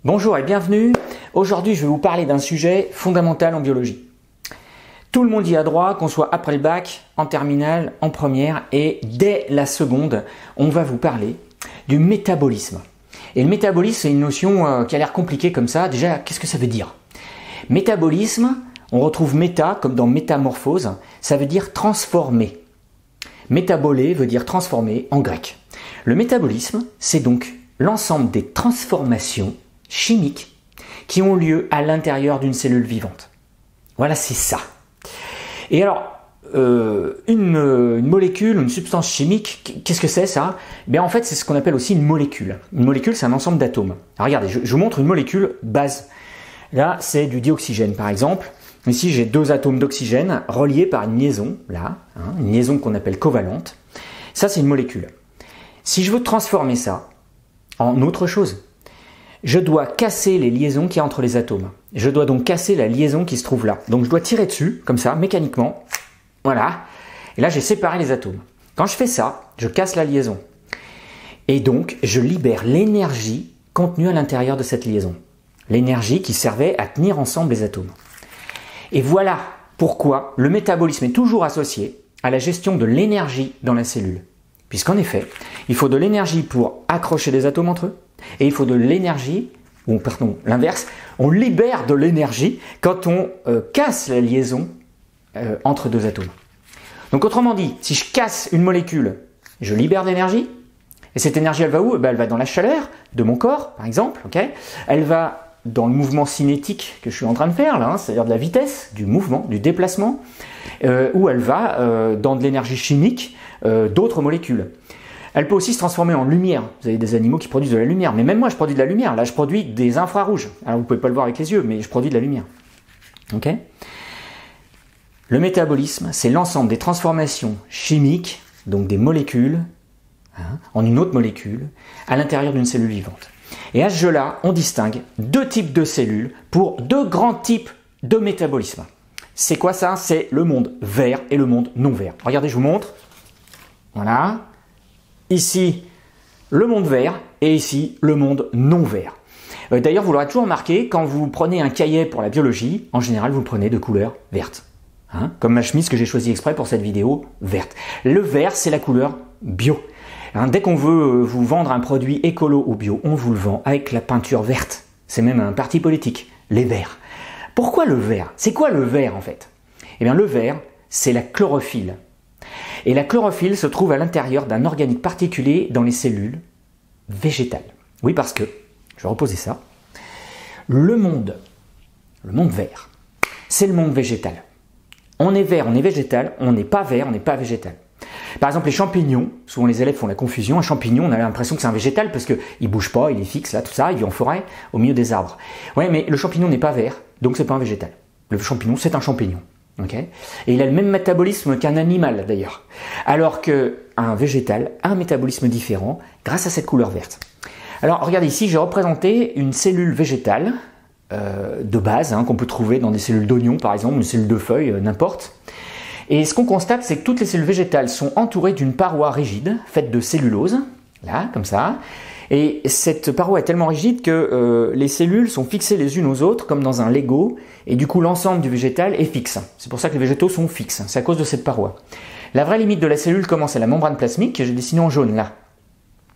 Bonjour et bienvenue. Aujourd'hui, je vais vous parler d'un sujet fondamental en biologie. Tout le monde y a droit, qu'on soit après le bac, en terminale, en première et dès la seconde, on va vous parler du métabolisme. Et le métabolisme, c'est une notion qui a l'air compliquée comme ça. Déjà, qu'est-ce que ça veut dire? Métabolisme, on retrouve méta comme dans métamorphose, ça veut dire transformer. Métabolé veut dire transformer en grec. Le métabolisme, c'est donc l'ensemble des transformations chimiques qui ont lieu à l'intérieur d'une cellule vivante. Voilà, c'est ça. Et alors, une molécule, une substance chimique, qu'est-ce que c'est ça? Bien, en fait, c'est ce qu'on appelle aussi une molécule. Une molécule, c'est un ensemble d'atomes. Alors regardez, je vous montre une molécule base. Là, c'est du dioxygène, par exemple. Ici, j'ai deux atomes d'oxygène reliés par une liaison, là, une liaison qu'on appelle covalente. Ça, c'est une molécule. Si je veux transformer ça en autre chose, je dois casser les liaisons qu'il y a entre les atomes. Je dois donc casser la liaison qui se trouve là. Donc je dois tirer dessus, comme ça, mécaniquement. Voilà. Et là, j'ai séparé les atomes. Quand je fais ça, je casse la liaison. Et donc, je libère l'énergie contenue à l'intérieur de cette liaison. L'énergie qui servait à tenir ensemble les atomes. Et voilà pourquoi le métabolisme est toujours associé à la gestion de l'énergie dans la cellule. Puisqu'en effet, il faut de l'énergie pour accrocher les atomes entre eux. Et il faut de l'énergie, ou pardon, l'inverse, on libère de l'énergie quand on casse la liaison entre deux atomes. Donc autrement dit, si je casse une molécule, je libère de l'énergie. Et cette énergie, elle va où? Elle va dans la chaleur de mon corps, par exemple. Okay, elle va dans le mouvement cinétique que je suis en train de faire, là, c'est-à-dire de la vitesse, du mouvement, du déplacement, ou elle va dans de l'énergie chimique d'autres molécules. Elle peut aussi se transformer en lumière. Vous avez des animaux qui produisent de la lumière. Mais même moi, je produis de la lumière. Là, je produis des infrarouges. Alors, vous ne pouvez pas le voir avec les yeux, mais je produis de la lumière. Ok ? Le métabolisme, c'est l'ensemble des transformations chimiques, donc des molécules, en une autre molécule, à l'intérieur d'une cellule vivante. Et à ce jeu-là, on distingue deux types de cellules pour deux grands types de métabolisme. C'est quoi ça? C'est le monde vert et le monde non vert. Regardez, je vous montre. Voilà. Ici, le monde vert et ici, le monde non vert. D'ailleurs, vous l'aurez toujours remarqué, quand vous prenez un cahier pour la biologie, en général, vous le prenez de couleur verte. Comme ma chemise que j'ai choisie exprès pour cette vidéo, verte. Le vert, c'est la couleur bio. Dès qu'on veut vous vendre un produit écolo ou bio, on vous le vend avec la peinture verte. C'est même un parti politique, les verts. Pourquoi le vert? C'est quoi le vert en fait? Eh bien, le vert, c'est la chlorophylle. Et la chlorophylle se trouve à l'intérieur d'un organite particulier dans les cellules végétales. Oui, parce que, je vais reposer ça, le monde vert, c'est le monde végétal. On est vert, on est végétal, on n'est pas vert, on n'est pas végétal. Par exemple, les champignons, souvent les élèves font la confusion, un champignon, on a l'impression que c'est un végétal parce qu'il ne bouge pas, il est fixe, là, tout ça, il vit en forêt, au milieu des arbres. Oui, mais le champignon n'est pas vert, donc c'est pas un végétal. Le champignon, c'est un champignon. Okay. Et il a le même métabolisme qu'un animal d'ailleurs. Alors qu'un végétal a un métabolisme différent grâce à cette couleur verte. Alors regardez ici, j'ai représenté une cellule végétale de base qu'on peut trouver dans des cellules d'oignons par exemple, une cellule de feuilles, n'importe. Et ce qu'on constate, c'est que toutes les cellules végétales sont entourées d'une paroi rigide faite de cellulose, là, comme ça. Et cette paroi est tellement rigide que les cellules sont fixées les unes aux autres comme dans un Lego et du coup l'ensemble du végétal est fixe. C'est pour ça que les végétaux sont fixes, c'est à cause de cette paroi. La vraie limite de la cellule commence à la membrane plasmique que j'ai dessinée en jaune là,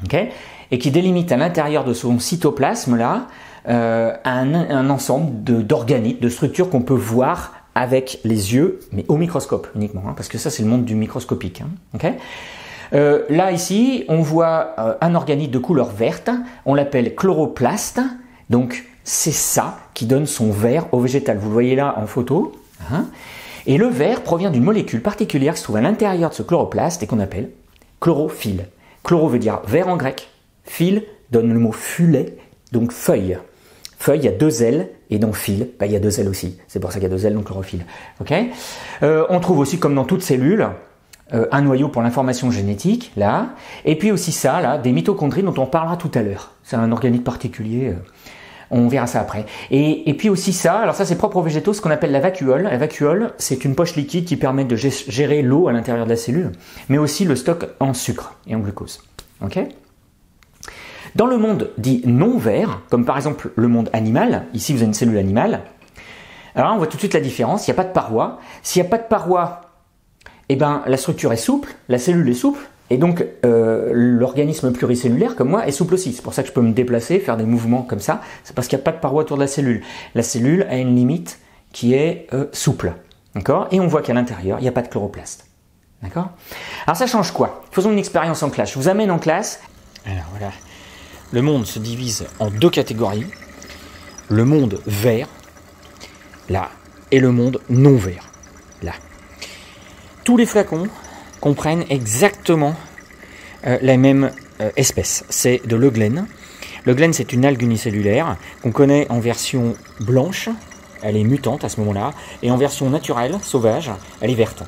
okay, et qui délimite à l'intérieur de son cytoplasme là un ensemble d'organites, de structures qu'on peut voir avec les yeux, mais au microscope uniquement, parce que ça c'est le monde du microscopique. Okay. Là, ici, on voit un organite de couleur verte, on l'appelle chloroplaste, donc c'est ça qui donne son vert au végétal. Vous le voyez là en photo. Et le vert provient d'une molécule particulière qui se trouve à l'intérieur de ce chloroplaste et qu'on appelle chlorophylle. Chloro veut dire vert en grec, phylle donne le mot fulet, donc feuille. Feuille, il y a deux ailes, et dans fil, il y a deux ailes aussi. C'est pour ça qu'il y a deux ailes, donc chlorophylle. Okay. On trouve aussi, comme dans toute cellule, un noyau pour l'information génétique, là, et puis aussi ça, là, des mitochondries dont on parlera tout à l'heure. C'est un organite particulier, on verra ça après. Et puis aussi ça, alors ça c'est propre aux végétaux, ce qu'on appelle la vacuole. La vacuole, c'est une poche liquide qui permet de gérer l'eau à l'intérieur de la cellule, mais aussi le stock en sucre et en glucose. Okay. Dans le monde dit non vert, comme par exemple le monde animal, ici vous avez une cellule animale, alors là, on voit tout de suite la différence, il n'y a pas de paroi. S'il n'y a pas de paroi, eh ben, la structure est souple, la cellule est souple, et donc l'organisme pluricellulaire comme moi est souple aussi. C'est pour ça que je peux me déplacer, faire des mouvements comme ça, c'est parce qu'il n'y a pas de paroi autour de la cellule. La cellule a une limite qui est souple, d'accord? Et on voit qu'à l'intérieur, il n'y a pas de chloroplaste, d'accord? Alors ça change quoi? Faisons une expérience en classe. Je vous amène en classe. Alors voilà, le monde se divise en deux catégories. Le monde vert, là, et le monde non vert, là. Tous les flacons comprennent exactement la même espèce. C'est de l'euglène. L'euglène, c'est une algue unicellulaire qu'on connaît en version blanche, elle est mutante à ce moment-là, et en version naturelle, sauvage, elle est verte.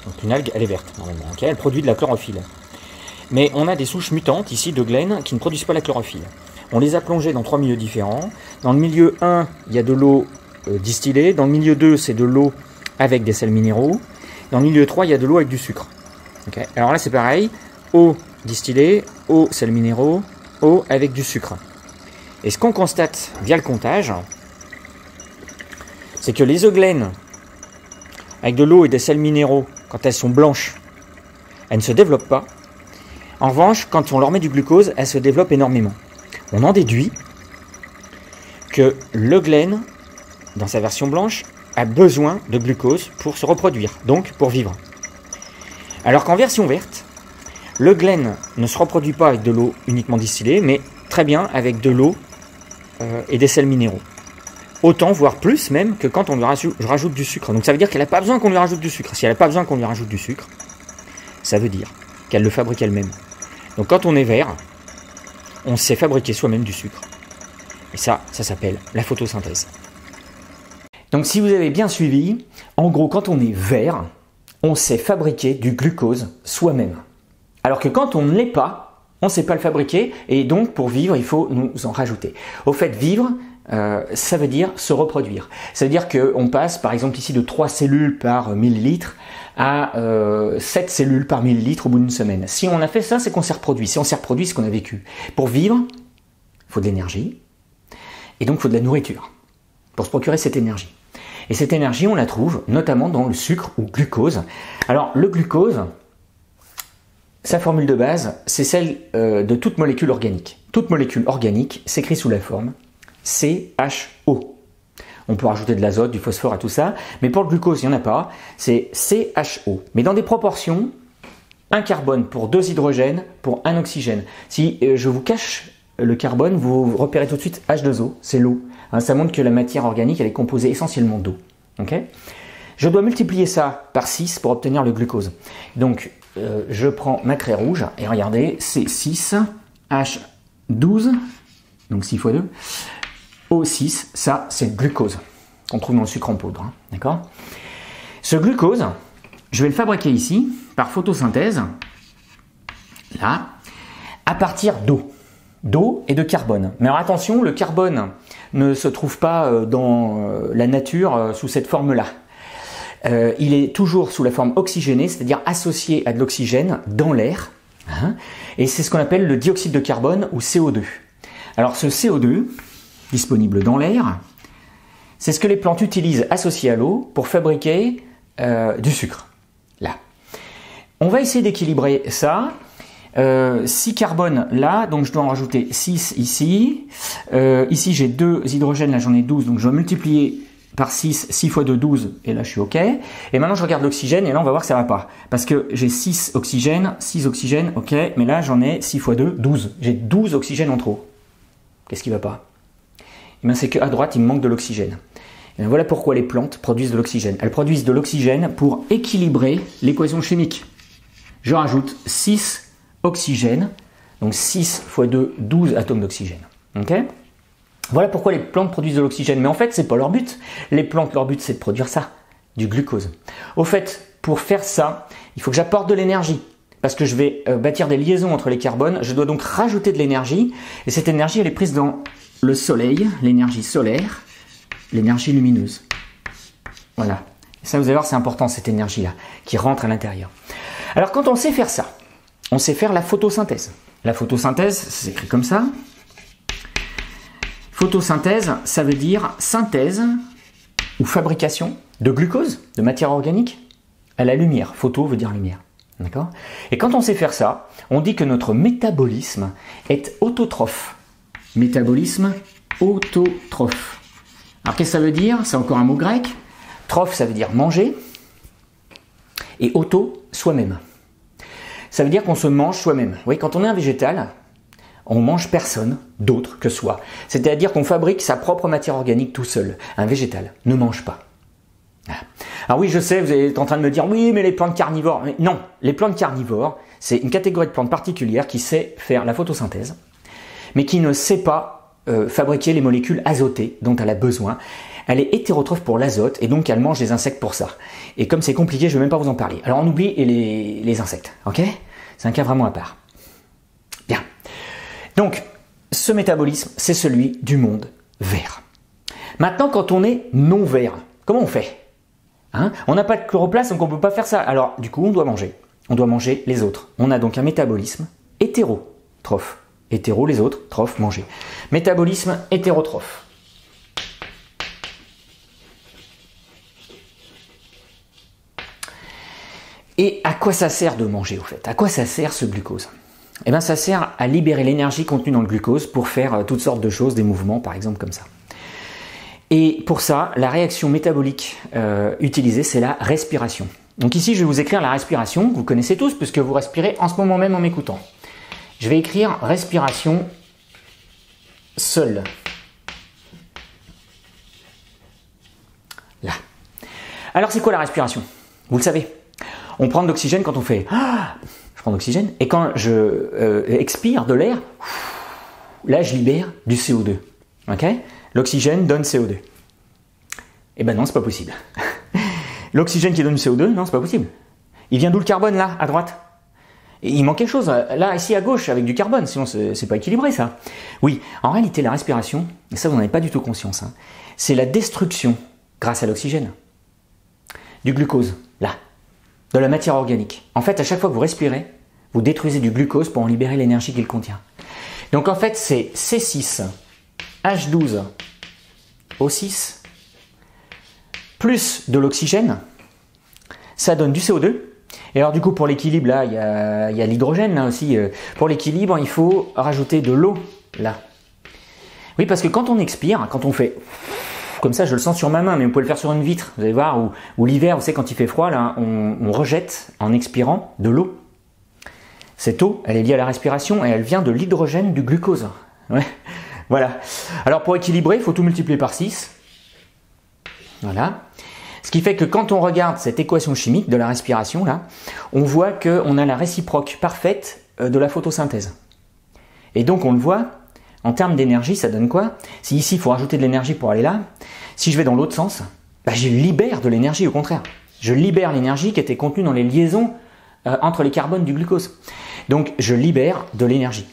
Donc une algue, elle est verte, normalement, okay, elle produit de la chlorophylle. Mais on a des souches mutantes, ici, d'euglène, qui ne produisent pas la chlorophylle. On les a plongées dans 3 milieux différents. Dans le milieu 1, il y a de l'eau distillée. Dans le milieu 2, c'est de l'eau avec des sels minéraux. Dans le milieu 3, il y a de l'eau avec du sucre. Okay. Alors là, c'est pareil. Eau distillée, eau, sels minéraux, eau avec du sucre. Et ce qu'on constate via le comptage, c'est que les euglènes avec de l'eau et des sels minéraux, quand elles sont blanches, elles ne se développent pas. En revanche, quand on leur met du glucose, elles se développent énormément. On en déduit que l'euglène, dans sa version blanche, a besoin de glucose pour se reproduire, donc pour vivre. Alors qu'en version verte, l'euglène ne se reproduit pas avec de l'eau uniquement distillée, mais très bien avec de l'eau et des sels minéraux. Autant, voire plus même, que quand on lui rajoute du sucre. Donc ça veut dire qu'elle n'a pas besoin qu'on lui rajoute du sucre. Si elle n'a pas besoin qu'on lui rajoute du sucre, ça veut dire qu'elle le fabrique elle-même. Donc quand on est vert, on sait fabriquer soi-même du sucre. Et ça s'appelle la photosynthèse. Donc si vous avez bien suivi, en gros quand on est vert, on sait fabriquer du glucose soi-même. Alors que quand on ne l'est pas, on ne sait pas le fabriquer et donc pour vivre, il faut nous en rajouter. Au fait, vivre, ça veut dire se reproduire. Ça veut dire qu'on passe par exemple ici de 3 cellules par millilitre à 7 cellules par millilitre au bout d'une semaine. Si on a fait ça, c'est qu'on s'est reproduit. Si on s'est reproduit, c'est qu'on a vécu. Pour vivre, il faut de l'énergie et donc il faut de la nourriture pour se procurer cette énergie. Et cette énergie, on la trouve notamment dans le sucre ou glucose. Alors le glucose, sa formule de base, c'est celle de toute molécule organique. Toute molécule organique s'écrit sous la forme CHO. On peut rajouter de l'azote, du phosphore à tout ça, mais pour le glucose, il n'y en a pas, c'est CHO. Mais dans des proportions, 1 carbone pour 2 hydrogènes pour 1 oxygène. Si je vous cache le carbone, vous repérez tout de suite H2O, c'est l'eau. Hein, ça montre que la matière organique, elle est composée essentiellement d'eau. Okay, je dois multiplier ça par 6 pour obtenir le glucose. Donc, je prends ma craie rouge et regardez, c'est 6, H12, donc 6 x 2, O6, ça c'est le glucose qu'on trouve dans le sucre en poudre. Hein, d'accord. Ce glucose, je vais le fabriquer ici par photosynthèse, là, à partir d'eau et de carbone. Mais alors attention, le carbone ne se trouve pas dans la nature sous cette forme-là. Il est toujours sous la forme oxygénée, c'est-à-dire associé à de l'oxygène dans l'air. Hein, et c'est ce qu'on appelle le dioxyde de carbone ou CO2. Alors ce CO2, disponible dans l'air, c'est ce que les plantes utilisent associé à l'eau pour fabriquer du sucre. Là. On va essayer d'équilibrer ça. 6 carbone là, donc je dois en rajouter 6 ici. Ici j'ai 2 hydrogènes, là j'en ai 12, donc je dois multiplier par 6, 6 x 2, 12, et là je suis OK. Et maintenant je regarde l'oxygène, et là on va voir que ça va pas. Parce que j'ai 6 oxygènes, OK, mais là j'en ai 6 x 2, 12. J'ai 12 oxygènes en trop. Qu'est-ce qui va pas? Et bien c'est qu'à droite il me manque de l'oxygène. Et bien voilà pourquoi les plantes produisent de l'oxygène. Elles produisent de l'oxygène pour équilibrer l'équation chimique. Je rajoute 6 oxygène, donc 6 x 2, 12 atomes d'oxygène. Okay, voilà pourquoi les plantes produisent de l'oxygène. Mais en fait, c'est pas leur but. Les plantes, leur but, c'est de produire ça, du glucose. Au fait, pour faire ça, il faut que j'apporte de l'énergie. Parce que je vais bâtir des liaisons entre les carbones. Je dois donc rajouter de l'énergie. Et cette énergie, elle est prise dans le soleil, l'énergie solaire, l'énergie lumineuse. Voilà. Et ça, vous allez voir, c'est important, cette énergie-là, qui rentre à l'intérieur. Alors, quand on sait faire ça, on sait faire la photosynthèse. La phosynthèse, c'est écrit comme ça. Photosynthèse, ça veut dire synthèse ou fabrication de glucose, de matière organique, à la lumière. Photo veut dire lumière. D'accord ? Et quand on sait faire ça, on dit que notre métabolisme est autotrophe. Métabolisme autotrophe. Alors qu'est-ce que ça veut dire? C'est encore un mot grec. Trophe, ça veut dire manger. Et auto, soi-même. Ça veut dire qu'on se mange soi-même. Oui, quand on est un végétal, on mange personne d'autre que soi. C'est-à-dire qu'on fabrique sa propre matière organique tout seul. Un végétal ne mange pas. Alors oui, je sais, vous êtes en train de me dire, oui, mais les plantes carnivores. Mais non, les plantes carnivores, c'est une catégorie de plantes particulière qui sait faire la photosynthèse, mais qui ne sait pas fabriquer les molécules azotées dont elle a besoin. Elle est hétérotrophe pour l'azote et donc elle mange des insectes pour ça. Et comme c'est compliqué, je ne vais même pas vous en parler. Alors on oublie les insectes, ok? C'est un cas vraiment à part. Bien. Donc, ce métabolisme, c'est celui du monde vert. Maintenant, quand on est non vert, comment on fait? On n'a pas de chloroplaste, donc on ne peut pas faire ça. Alors, du coup, on doit manger. On doit manger les autres. On a donc un métabolisme hétérotrophe. Hétéro, les autres, trophe, manger. Métabolisme hétérotrophe. Et à quoi ça sert de manger, au fait? À quoi ça sert ce glucose? Eh bien, ça sert à libérer l'énergie contenue dans le glucose pour faire toutes sortes de choses, des mouvements, par exemple, comme ça. Et pour ça, la réaction métabolique utilisée, c'est la respiration. Donc ici, je vais vous écrire la respiration, que vous connaissez tous, puisque vous respirez en ce moment même en m'écoutant. Je vais écrire respiration seule. Là. Alors, c'est quoi la respiration? Vous le savez. On prend de l'oxygène quand on fait je prends de l'oxygène, et quand je expire de l'air, là, je libère du CO2. Ok? L'oxygène donne CO2. Eh ben non, c'est pas possible. L'oxygène qui donne du CO2, non, c'est pas possible. Il vient d'où le carbone, là, à droite? Et il manque quelque chose, là, ici, à gauche, avec du carbone, sinon c'est pas équilibré, ça. Oui, en réalité, la respiration, et ça, vous n'en avez pas du tout conscience, c'est la destruction, grâce à l'oxygène, du glucose, là, de la matière organique. En fait, à chaque fois que vous respirez, vous détruisez du glucose pour en libérer l'énergie qu'il contient. Donc, en fait, c'est C6, H12, O6, plus de l'oxygène, ça donne du CO2. Et alors du coup, pour l'équilibre, là, il y a l'hydrogène, là aussi. Pour l'équilibre, il faut rajouter de l'eau, là. Oui, parce que quand on expire, quand on fait... Comme ça, je le sens sur ma main, mais vous pouvez le faire sur une vitre. Vous allez voir, ou l'hiver, vous savez, quand il fait froid, là, on rejette, en expirant, de l'eau. Cette eau, elle est liée à la respiration et elle vient de l'hydrogène du glucose. Ouais. Voilà. Alors pour équilibrer, il faut tout multiplier par 6. Voilà. Ce qui fait que quand on regarde cette équation chimique de la respiration, là, on voit qu'on a la réciproque parfaite de la photosynthèse. Et donc on le voit, en termes d'énergie, ça donne quoi? Si ici il faut rajouter de l'énergie pour aller là, si je vais dans l'autre sens, je libère de l'énergie au contraire. Je libère l'énergie qui était contenue dans les liaisons entre les carbones du glucose. Donc je libère de l'énergie.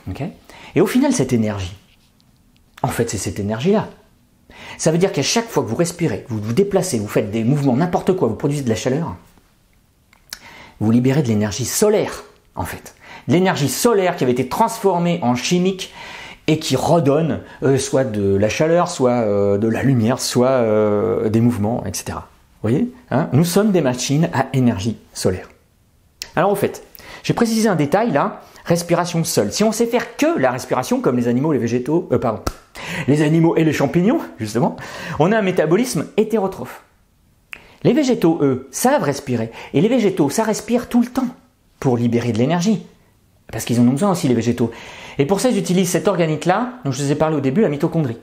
Okay? Et au final, cette énergie, en fait, c'est cette énergie-là. Ça veut dire qu'à chaque fois que vous respirez, vous vous déplacez, vous faites des mouvements, n'importe quoi, vous produisez de la chaleur, vous libérez de l'énergie solaire, en fait. De l'énergie solaire qui avait été transformée en chimique et qui redonne soit de la chaleur, soit de la lumière, soit des mouvements, etc. Vous voyez, nous sommes des machines à énergie solaire. Alors, au fait, j'ai précisé un détail là, respiration seule. Si on sait faire que la respiration, comme les animaux, les végétaux, les animaux et les champignons, justement, on a un métabolisme hétérotrophe. Les végétaux, eux, savent respirer. Et les végétaux, ça respire tout le temps pour libérer de l'énergie. Parce qu'ils en ont besoin aussi, les végétaux. Et pour ça, ils utilisent cet organite-là, dont je vous ai parlé au début, la mitochondrie.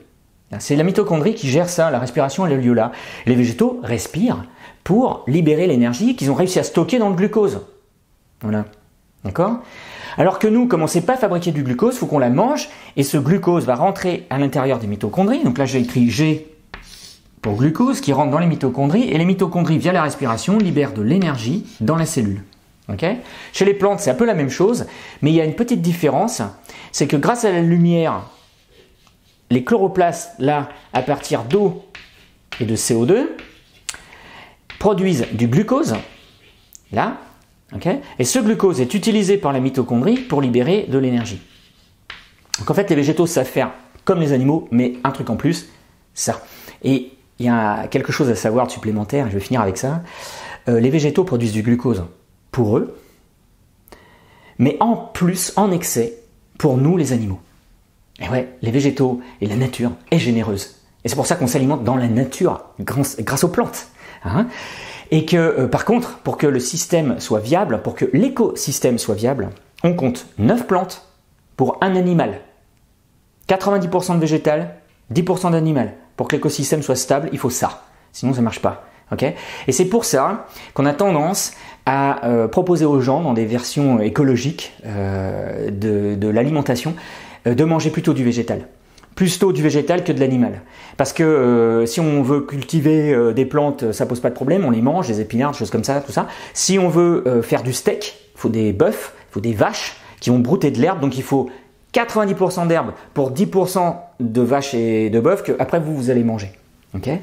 C'est la mitochondrie qui gère ça, la respiration, elle a lieu là. Les végétaux respirent pour libérer l'énergie qu'ils ont réussi à stocker dans le glucose. Voilà. D'accord ? Alors que nous, comme on ne sait pas fabriquer du glucose, il faut qu'on la mange et ce glucose va rentrer à l'intérieur des mitochondries. Donc là, j'ai écrit G pour glucose qui rentre dans les mitochondries et les mitochondries, via la respiration, libèrent de l'énergie dans la cellule. Okay ? Chez les plantes, c'est un peu la même chose, mais il y a une petite différence, c'est que grâce à la lumière, les chloroplastes, là, à partir d'eau et de CO2, produisent du glucose, là. Okay. Et ce glucose est utilisé par la mitochondrie pour libérer de l'énergie. Donc en fait, les végétaux savent faire comme les animaux, mais un truc en plus, ça. Et il y a quelque chose à savoir de supplémentaire, je vais finir avec ça. Les végétaux produisent du glucose pour eux, mais en plus, en excès, pour nous les animaux. Et ouais, les végétaux et la nature est généreuse. Et c'est pour ça qu'on s'alimente dans la nature grâce aux plantes. Hein. Et que par contre, pour que le système soit viable, pour que l'écosystème soit viable, on compte 9 plantes pour un animal. 90% de végétal, 10% d'animal. Pour que l'écosystème soit stable, il faut ça. Sinon, ça ne marche pas. Okay, et c'est pour ça qu'on a tendance à proposer aux gens, dans des versions écologiques de l'alimentation, de manger plutôt du végétal. Plutôt du végétal que de l'animal. Parce que si on veut cultiver des plantes, ça pose pas de problème, on les mange, des épinards, des choses comme ça, tout ça. Si on veut faire du steak, il faut des bœufs, il faut des vaches qui vont brouter de l'herbe, donc il faut 90% d'herbe pour 10% de vaches et de bœufs que après vous allez manger. Okay,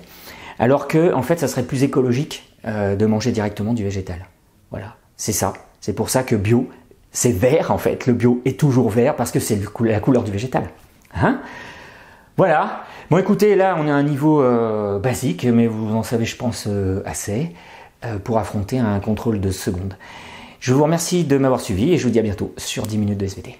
alors que en fait, ça serait plus écologique de manger directement du végétal. Voilà, c'est ça. C'est pour ça que bio, c'est vert en fait. Le bio est toujours vert parce que c'est la couleur du végétal. Hein? Voilà. Bon, écoutez, là, on est à un niveau basique, mais vous en savez, je pense, assez pour affronter un contrôle de seconde. Je vous remercie de m'avoir suivi et je vous dis à bientôt sur 10 minutes de SVT.